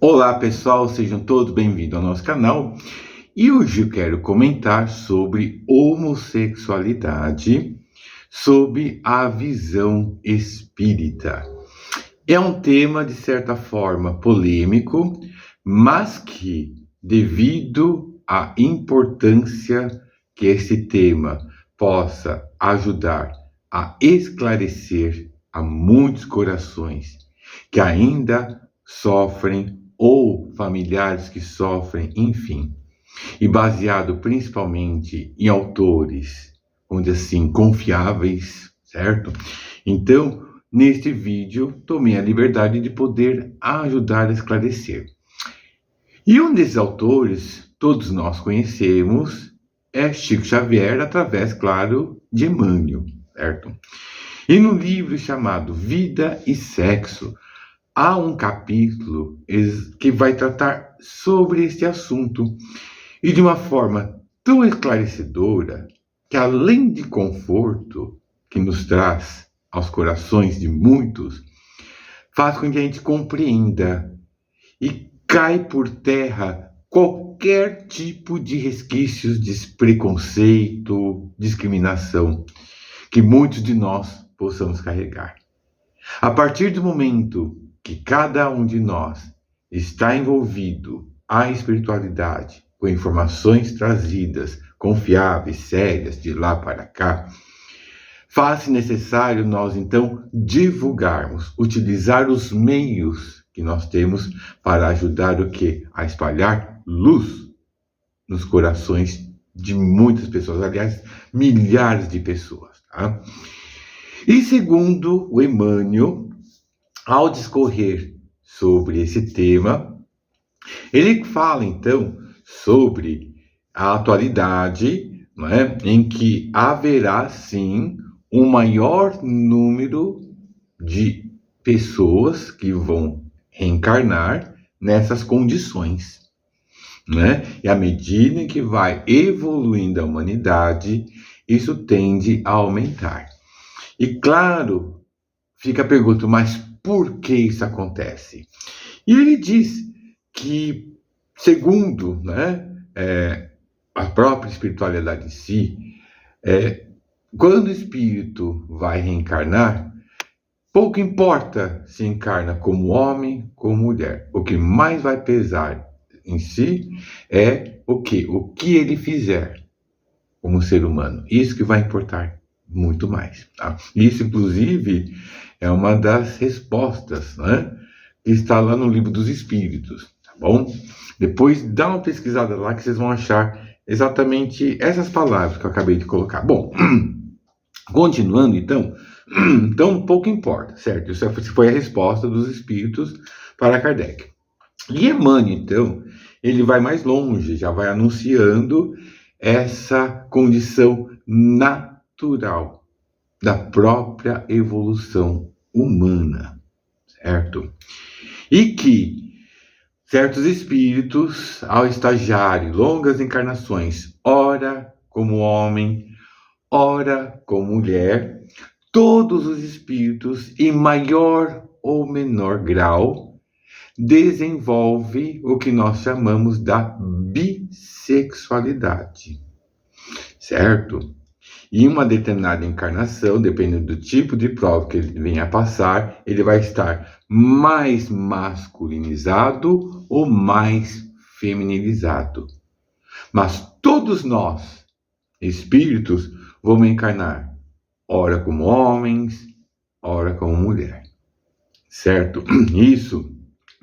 Olá pessoal, sejam todos bem-vindos ao nosso canal e hoje eu quero comentar sobre homossexualidade sob a visão espírita. É um tema de certa forma polêmico, mas que, devido à importância que esse tema possa ajudar a esclarecer a muitos corações que ainda sofrem ou familiares que sofrem, enfim, e baseado principalmente em autores, onde assim, confiáveis, certo? Então, neste vídeo, tomei a liberdade de poder ajudar a esclarecer. E um desses autores, todos nós conhecemos, é Chico Xavier, através, claro, de Emmanuel, certo? E no livro chamado Vida e Sexo, há um capítulo que vai tratar sobre este assunto e de uma forma tão esclarecedora que, além de conforto que nos traz aos corações de muitos, faz com que a gente compreenda e cai por terra qualquer tipo de resquícios de preconceito, discriminação que muitos de nós possamos carregar. A partir do momento que cada um de nós está envolvido à espiritualidade, com informações trazidas, confiáveis, sérias, de lá para cá, faz-se necessário nós, então, divulgarmos, utilizar os meios que nós temos para ajudar o quê? A espalhar luz nos corações de muitas pessoas, aliás, milhares de pessoas, tá? E segundo o Emmanuel, ao discorrer sobre esse tema, ele fala então sobre a atualidade, não é? Em que haverá sim um maior número de pessoas que vão reencarnar nessas condições, né? E à medida em que vai evoluindo a humanidade, isso tende a aumentar. E claro, fica a pergunta, mas por que isso acontece? E ele diz que, segundo, né, a própria espiritualidade em si, quando o espírito vai reencarnar, pouco importa se encarna como homem, como mulher. O que mais vai pesar em si é o quê? O que ele fizer como ser humano. Isso que vai importar muito mais. Tá? Isso, inclusive, é uma das respostas, né, que está lá no Livro dos Espíritos. Tá bom? Depois dá uma pesquisada lá que vocês vão achar exatamente essas palavras que eu acabei de colocar. Bom, continuando então, então pouco importa, certo? Isso foi a resposta dos Espíritos para Kardec. E Emmanuel, então, ele vai mais longe, já vai anunciando essa condição natural da própria evolução humana, certo? E que certos espíritos, ao estagiarem longas encarnações, ora como homem, ora como mulher, todos os espíritos, em maior ou menor grau, desenvolve o que nós chamamos da bissexualidade, certo? Em uma determinada encarnação, dependendo do tipo de prova que ele venha a passar, ele vai estar mais masculinizado ou mais feminilizado. Mas todos nós, espíritos, vamos encarnar, ora como homens, ora como mulher, certo? Isso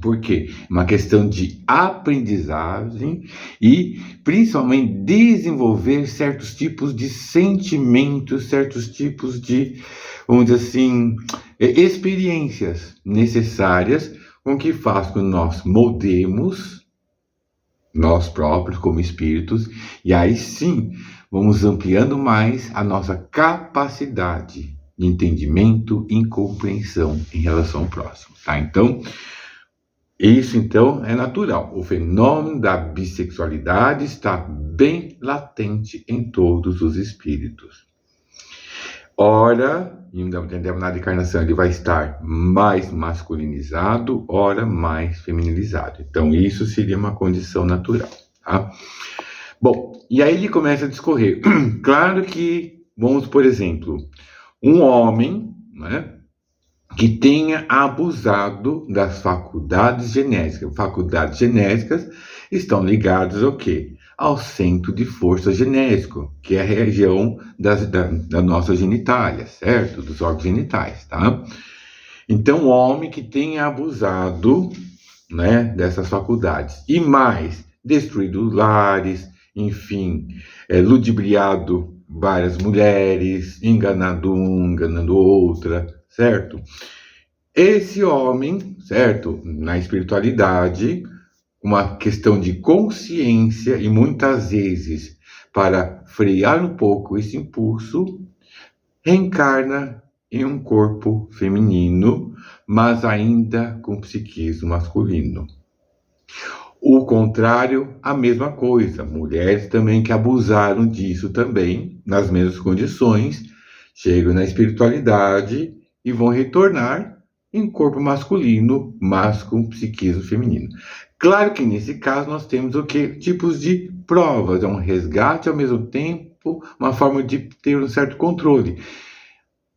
porque é uma questão de aprendizagem e, principalmente, desenvolver certos tipos de sentimentos, certos tipos de, vamos dizer assim, experiências necessárias com que faz com que nós moldemos nós próprios como espíritos e aí sim vamos ampliando mais a nossa capacidade de entendimento e compreensão em relação ao próximo, tá? Então, isso, então, é natural. O fenômeno da bissexualidade está bem latente em todos os espíritos. Ora, em uma determinada encarnação, ele vai estar mais masculinizado, ora mais feminilizado. Então, isso seria uma condição natural, tá? Bom, e aí ele começa a discorrer. Claro que, vamos, por exemplo, um homem, né, que tenha abusado das faculdades genéticas. Faculdades genéticas estão ligadas ao quê? Ao centro de força genético, que é a região da nossa genitália, certo? Dos órgãos genitais, tá? Então, o homem que tenha abusado, né, dessas faculdades e mais destruído lares, enfim, ludibriado várias mulheres, enganado um, enganando outra, certo? Esse homem, certo, na espiritualidade, uma questão de consciência e muitas vezes para frear um pouco esse impulso, reencarna em um corpo feminino, mas ainda com psiquismo masculino. O contrário, a mesma coisa. Mulheres também que abusaram disso também, nas mesmas condições, chegam na espiritualidade e vão retornar em corpo masculino, mas com psiquismo feminino. Claro que nesse caso nós temos o quê? Tipos de provas, é um resgate ao mesmo tempo, uma forma de ter um certo controle.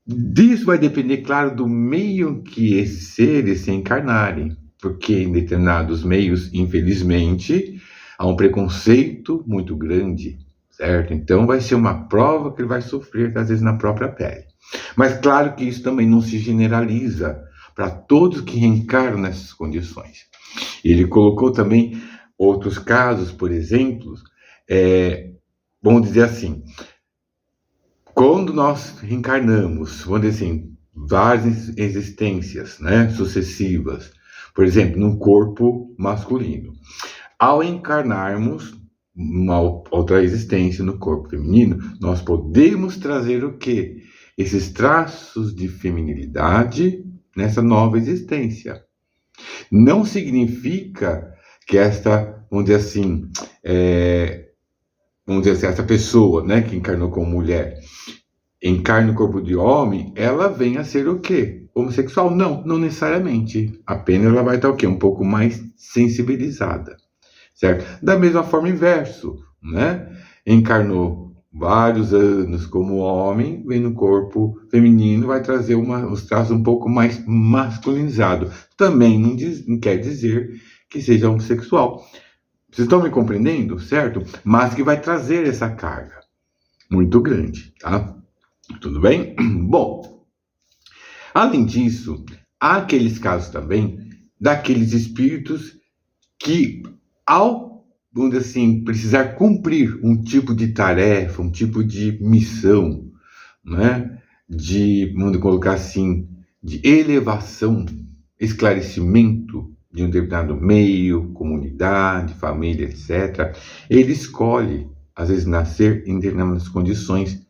Disso vai depender, claro, do meio que esses seres se encarnarem, porque em determinados meios, infelizmente, há um preconceito muito grande, certo? Então vai ser uma prova que ele vai sofrer, às vezes, na própria pele. Mas claro que isso também não se generaliza para todos que reencarnam nessas condições. Ele colocou também outros casos, por exemplo, vamos dizer assim, quando nós reencarnamos, vamos dizer assim, várias existências, né, sucessivas, por exemplo, num corpo masculino. Ao encarnarmos uma outra existência no corpo feminino, nós podemos trazer o quê? Esses traços de feminilidade nessa nova existência. Não significa que vamos dizer assim, essa pessoa, né, que encarnou como mulher, encarna o corpo de homem, ela vem a ser o quê? Homossexual? Não, não necessariamente. Apenas ela vai estar o quê? Um pouco mais sensibilizada, certo? Da mesma forma, inverso, né? Encarnou vários anos como homem, vem no corpo feminino, vai trazer os traços um pouco mais masculinizados. Também não quer dizer que seja homossexual. Vocês estão me compreendendo, certo? Mas que vai trazer essa carga muito grande, tá? Tudo bem? Bom, além disso, há aqueles casos também daqueles espíritos que, ao, vamos dizer assim, precisar cumprir um tipo de tarefa, um tipo de missão, né? Vamos colocar assim, de elevação, esclarecimento de um determinado meio, comunidade, família, etc., ele escolhe, às vezes, nascer em determinadas condições,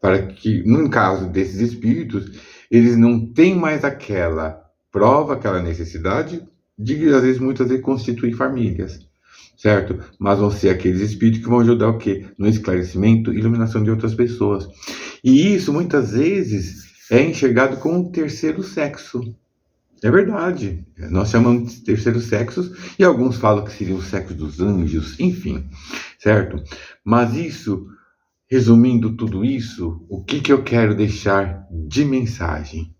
para que, no caso desses espíritos, eles não têm mais aquela prova, aquela necessidade de, às vezes, muitas vezes, constituir famílias, certo? Mas vão ser aqueles espíritos que vão ajudar o quê? No esclarecimento e iluminação de outras pessoas. E isso, muitas vezes, é enxergado como um terceiro sexo. É verdade. Nós chamamos de terceiro sexo e alguns falam que seria o sexo dos anjos, enfim, certo? Mas isso, resumindo tudo isso, o que eu quero deixar de mensagem?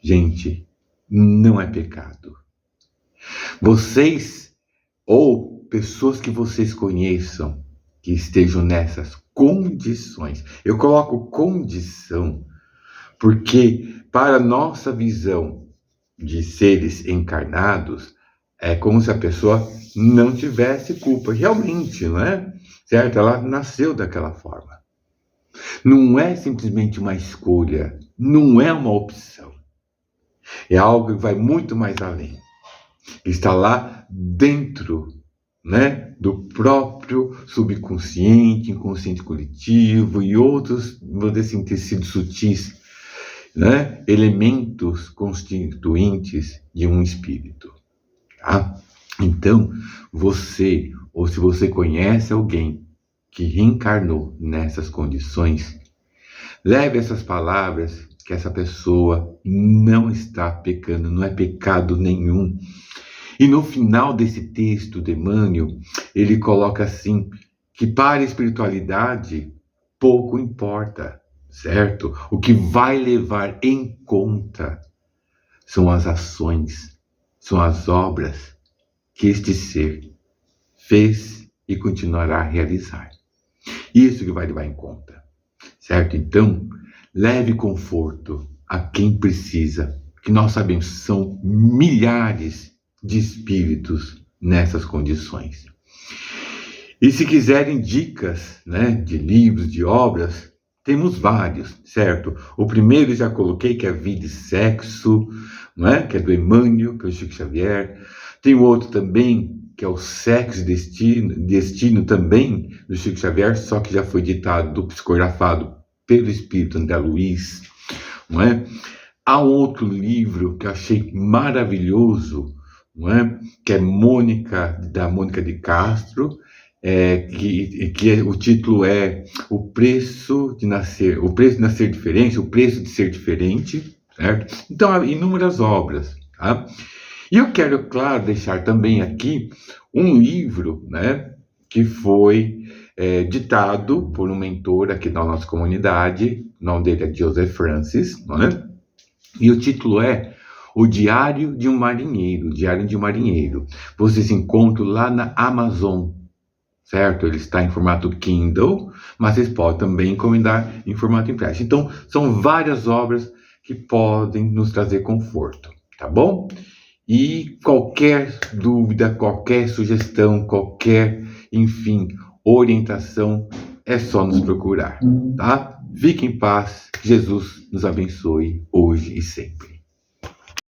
Gente, não é pecado. Vocês, ou pessoas que vocês conheçam, que estejam nessas condições, eu coloco condição, porque para nossa visão de seres encarnados, é como se a pessoa não tivesse culpa, realmente, não é? Certo? Ela nasceu daquela forma. Não é simplesmente uma escolha, não é uma opção. É algo que vai muito mais além. Está lá dentro, né, do próprio subconsciente, inconsciente coletivo e outros, vamos dizer assim, tecidos sutis, né, elementos constituintes de um espírito. Tá? Então, você, ou se você conhece alguém que reencarnou nessas condições, Leve essas palavras que essa pessoa não está pecando, não é pecado nenhum. E no final desse texto de Emmanuel, ele coloca assim, que para a espiritualidade pouco importa, certo? O que vai levar em conta são as ações, são as obras que este ser fez e continuará a realizar. Isso que vai levar em conta, certo? Então, leve conforto a quem precisa, que nós sabemos são milhares de espíritos nessas condições. E se quiserem dicas, né, de livros, de obras, temos vários, certo? O primeiro já coloquei, que é Vida e Sexo, não é? Que é do Emmanuel, que é o Chico Xavier. Tem o outro também, que é o Sexo e Destino também, do Chico Xavier, só que já foi ditado, psicografado pelo Espírito André Luiz, não é? Há um outro livro que eu achei maravilhoso, não é? Que é da Mônica de Castro, o título é O Preço de Nascer Diferente, O Preço de Ser Diferente, certo? Então, há inúmeras obras, tá? E eu quero, claro, deixar também aqui um livro, né, que foi ditado por um mentor aqui da nossa comunidade, o nome dele é Joseph Francis, não é? E o título é O Diário de um Marinheiro, Diário de um Marinheiro. Vocês encontram lá na Amazon, certo? Ele está em formato Kindle, mas vocês podem também encomendar em formato impresso. Então, são várias obras que podem nos trazer conforto, tá bom? E qualquer dúvida, qualquer sugestão, enfim, orientação, é só nos procurar, tá? Fique em paz, Jesus nos abençoe hoje e sempre.